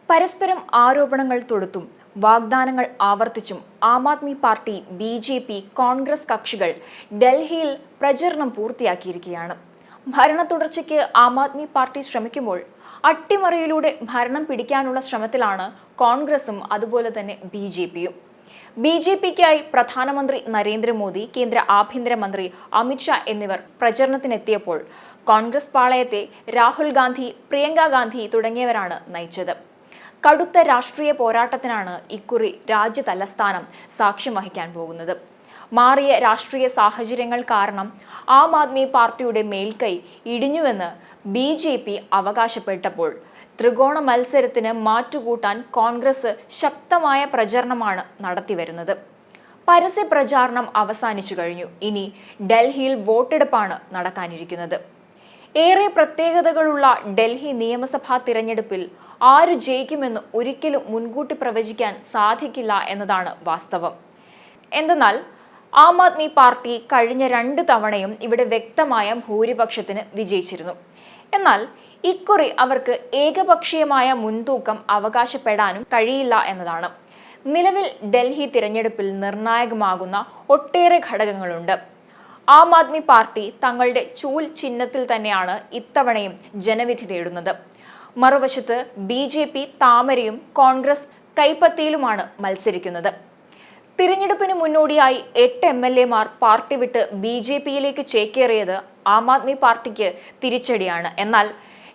പരസ്പരം ആരോപണങ്ങൾ തൊടുത്തും വാഗ്ദാനങ്ങൾ ആവർത്തിച്ചും ആം ആദ്മി പാർട്ടി, ബി.ജെ.പി, കോൺഗ്രസ് കക്ഷികൾ ഡൽഹിയിൽ പ്രചരണം പൂർത്തിയാക്കിയിരിക്കുകയാണ്. ഭരണ തുടർച്ചയ്ക്ക് ആം ആദ്മി പാർട്ടി ശ്രമിക്കുമ്പോൾ അട്ടിമറിയിലൂടെ ഭരണം പിടിക്കാനുള്ള ശ്രമത്തിലാണ് കോൺഗ്രസും അതുപോലെ തന്നെ ബി.ജെ.പിയും. ബി.ജെ.പിക്കായി പ്രധാനമന്ത്രി നരേന്ദ്രമോദി, കേന്ദ്ര ആഭ്യന്തരമന്ത്രി അമിത്ഷാ എന്നിവർ പ്രചരണത്തിനെത്തിയപ്പോൾ കോൺഗ്രസ് പാളയത്തെ രാഹുൽ ഗാന്ധി, പ്രിയങ്ക ഗാന്ധി തുടങ്ങിയവരാണ് നയിച്ചത്. കടുത്ത രാഷ്ട്രീയ പോരാട്ടത്തിനാണ് ഇക്കുറി രാജ്യ തലസ്ഥാനം സാക്ഷ്യം വഹിക്കാൻ പോകുന്നത്. മാറിയ രാഷ്ട്രീയ സാഹചര്യങ്ങൾ കാരണം ആം ആദ്മി പാർട്ടിയുടെ മേൽക്കൈ ഇടിഞ്ഞുവെന്ന് ബി.ജെ.പി അവകാശപ്പെട്ടപ്പോൾ ത്രികോണ മത്സരത്തിന് മാറ്റുകൂട്ടാൻ കോൺഗ്രസ് ശക്തമായ പ്രചരണമാണ് നടത്തിവരുന്നത്. പരസ്യ പ്രചാരണം അവസാനിച്ചു കഴിഞ്ഞു. ഇനി ഡൽഹിയിൽ വോട്ടെടുപ്പാണ് നടക്കാനിരിക്കുന്നത്. ഏറെ പ്രത്യേകതകളുള്ള ഡൽഹി നിയമസഭാ തിരഞ്ഞെടുപ്പിൽ ആരു ജയിക്കുമെന്ന് ഒരിക്കലും മുൻകൂട്ടി പ്രവചിക്കാൻ സാധിക്കില്ല എന്നതാണ് വാസ്തവം. എന്തെന്നാൽ ആം ആദ്മി പാർട്ടി കഴിഞ്ഞ 2 തവണയും ഇവിടെ വ്യക്തമായ ഭൂരിപക്ഷത്തിന് വിജയിച്ചിരുന്നു. എന്നാൽ ഇക്കുറി അവർക്ക് ഏകപക്ഷീയമായ മുൻതൂക്കം അവകാശപ്പെടാനും കഴിയില്ല എന്നതാണ്. നിലവിൽ ഡൽഹി തിരഞ്ഞെടുപ്പിൽ നിർണായകമാകുന്ന ഒട്ടേറെ ഘടകങ്ങളുണ്ട്. ആം ആദ്മി പാർട്ടി തങ്ങളുടെ ചൂൽ ചിഹ്നത്തിൽ തന്നെയാണ് ഇത്തവണയും ജനവിധി തേടുന്നത്. മറുവശത്ത് ബി.ജെ.പി താമരയും കോൺഗ്രസ് കൈപ്പത്തിയിലുമാണ് മത്സരിക്കുന്നത്. തിരഞ്ഞെടുപ്പിന് മുന്നോടിയായി 8 MLA-മാർ പാർട്ടി വിട്ട് ബി.ജെ.പിയിലേക്ക് ചേക്കേറിയത് ആം ആദ്മി പാർട്ടിക്ക് തിരിച്ചടിയാണ്. എന്നാൽ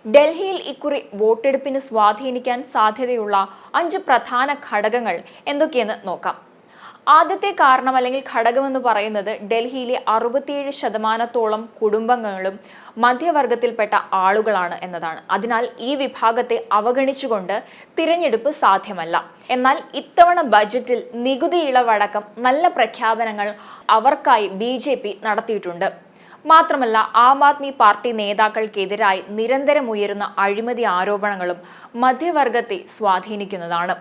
ഡൽഹിയിൽ ഇക്കുറി വോട്ടെടുപ്പിന് സ്വാധീനിക്കാൻ സാധ്യതയുള്ള 5 പ്രധാന ഘടകങ്ങൾ എന്തൊക്കെയെന്ന് നോക്കാം. ആദ്യത്തെ കാരണം അല്ലെങ്കിൽ ഘടകമെന്ന് പറയുന്നത് ഡൽഹിയിലെ 67% കുടുംബങ്ങളും മധ്യവർഗത്തിൽപ്പെട്ട ആളുകളാണ് എന്നതാണ്. അതിനാൽ ഈ വിഭാഗത്തെ അവഗണിച്ചുകൊണ്ട് തിരഞ്ഞെടുപ്പ് സാധ്യമല്ല. എന്നാൽ ഇത്തവണ ബജറ്റിൽ നികുതി ഇളവടക്കം നല്ല പ്രഖ്യാപനങ്ങൾ അവർക്കായി ബി.ജെ.പി നടത്തിയിട്ടുണ്ട്. മാത്രമല്ല ആം ആദ്മി പാർട്ടി നേതാക്കൾക്കെതിരായി നിരന്തരം ഉയരുന്ന അഴിമതി ആരോപണങ്ങളും മധ്യവർഗത്തെ സ്വാധീനിക്കുന്നതാണ്.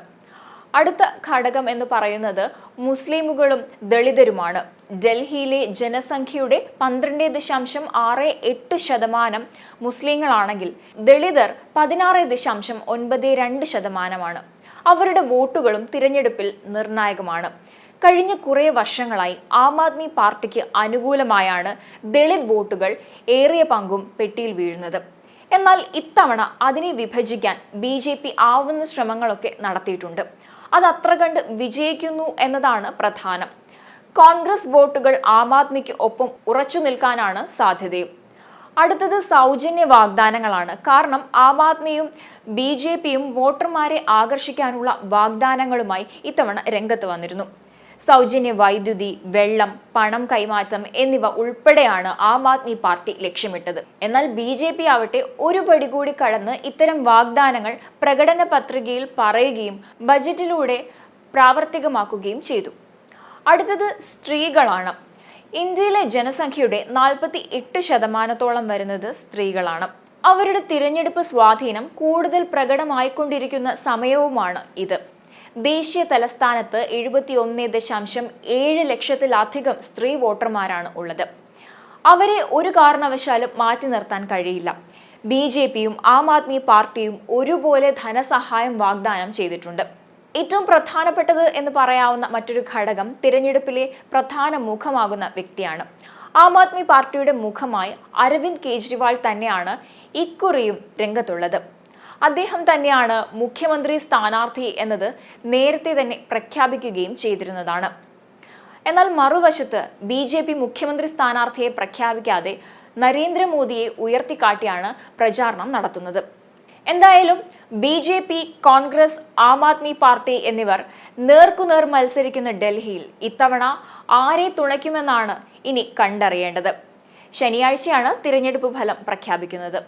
അടുത്ത ഘടകം എന്ന് പറയുന്നത് മുസ്ലിമുകളും ദളിതരുമാണ്. ഡൽഹിയിലെ ജനസംഖ്യയുടെ 12.68% മുസ്ലിങ്ങളാണെങ്കിൽ ദളിതർ 16.92%. അവരുടെ വോട്ടുകളും തിരഞ്ഞെടുപ്പിൽ നിർണായകമാണ്. കഴിഞ്ഞ കുറേ വർഷങ്ങളായി ആം ആദ്മി പാർട്ടിക്ക് അനുകൂലമായാണ് ദളിത് വോട്ടുകൾ ഏറിയ പങ്കും പെട്ടിയിൽ വീഴുന്നത്. എന്നാൽ ഇത്തവണ അതിനെ വിഭജിക്കാൻ ബി.ജെ.പി ആവുന്ന ശ്രമങ്ങളൊക്കെ നടത്തിയിട്ടുണ്ട്. അത് അത്ര കണ്ട് വിജയിക്കുന്നു എന്നതാണ് പ്രധാനം. കോൺഗ്രസ് വോട്ടുകൾ ആം ആദ്മിക്ക് ഒപ്പം ഉറച്ചു നിൽക്കാനാണ് സാധ്യതയും. അടുത്തത് സൗജന്യ വാഗ്ദാനങ്ങളാണ്. കാരണം ആം ആദ്മിയും ബി.ജെ.പിയും വോട്ടർമാരെ ആകർഷിക്കാനുള്ള വാഗ്ദാനങ്ങളുമായി ഇത്തവണ രംഗത്ത് വന്നിരുന്നു. സൗജന്യ വൈദ്യുതി, വെള്ളം, പണം കൈമാറ്റം എന്നിവ ഉൾപ്പെടെയാണ് ആം ആദ്മി പാർട്ടി ലക്ഷ്യമിട്ടത്. എന്നാൽ ബി.ജെ.പി ആവട്ടെ ഒരു പടി കൂടി കടന്ന് ഇത്തരം വാഗ്ദാനങ്ങൾ പ്രകടന പത്രികയിൽ പറയുകയും ബജറ്റിലൂടെ പ്രാവർത്തികമാക്കുകയും ചെയ്തു. അടുത്തത് സ്ത്രീകളാണ്. ഇന്ത്യയിലെ ജനസംഖ്യയുടെ 48% വരുന്നത് സ്ത്രീകളാണ്. അവരുടെ തിരഞ്ഞെടുപ്പ് സ്വാധീനം കൂടുതൽ പ്രകടമായിക്കൊണ്ടിരിക്കുന്ന സമയവുമാണ് ഇത്. ദേശീയ തലസ്ഥാനത്ത് 71.7 ലക്ഷത്തിലധികം സ്ത്രീ വോട്ടർമാരാണ് ഉള്ളത്. അവരെ ഒരു കാരണവശാലും മാറ്റി നിർത്താൻ കഴിയില്ല. ബി.ജെ.പിയും ആം ആദ്മി പാർട്ടിയും ഒരുപോലെ ധനസഹായം വാഗ്ദാനം ചെയ്തിട്ടുണ്ട്. ഏറ്റവും പ്രധാനപ്പെട്ടത് എന്ന് പറയാവുന്ന മറ്റൊരു ഘടകം തിരഞ്ഞെടുപ്പിലെ പ്രധാന മുഖമാകുന്ന വ്യക്തിയാണ്. ആം ആദ്മി പാർട്ടിയുടെ മുഖമായി അരവിന്ദ് കെജ്രിവാൾ തന്നെയാണ് ഇക്കുറിയും രംഗത്തുള്ളത്. അദ്ദേഹം തന്നെയാണ് മുഖ്യമന്ത്രി സ്ഥാനാർത്ഥി എന്നത് നേരത്തെ തന്നെ പ്രഖ്യാപിക്കുകയും ചെയ്തിരുന്നതാണ്. എന്നാൽ മറുവശത്ത് ബി.ജെ.പി മുഖ്യമന്ത്രി സ്ഥാനാർത്ഥിയെ പ്രഖ്യാപിക്കാതെ നരേന്ദ്രമോദിയെ ഉയർത്തിക്കാട്ടിയാണ് പ്രചാരണം നടത്തുന്നത്. എന്തായാലും ബി.ജെ.പി, കോൺഗ്രസ്, ആം ആദ്മി പാർട്ടി എന്നിവർ നേർക്കുനേർ മത്സരിക്കുന്ന ഡൽഹിയിൽ ഇത്തവണ ആരെ തുണയ്ക്കുമെന്നാണ് ഇനി കണ്ടറിയേണ്ടത്. ശനിയാഴ്ചയാണ് തിരഞ്ഞെടുപ്പ് ഫലം പ്രഖ്യാപിക്കുന്നത്.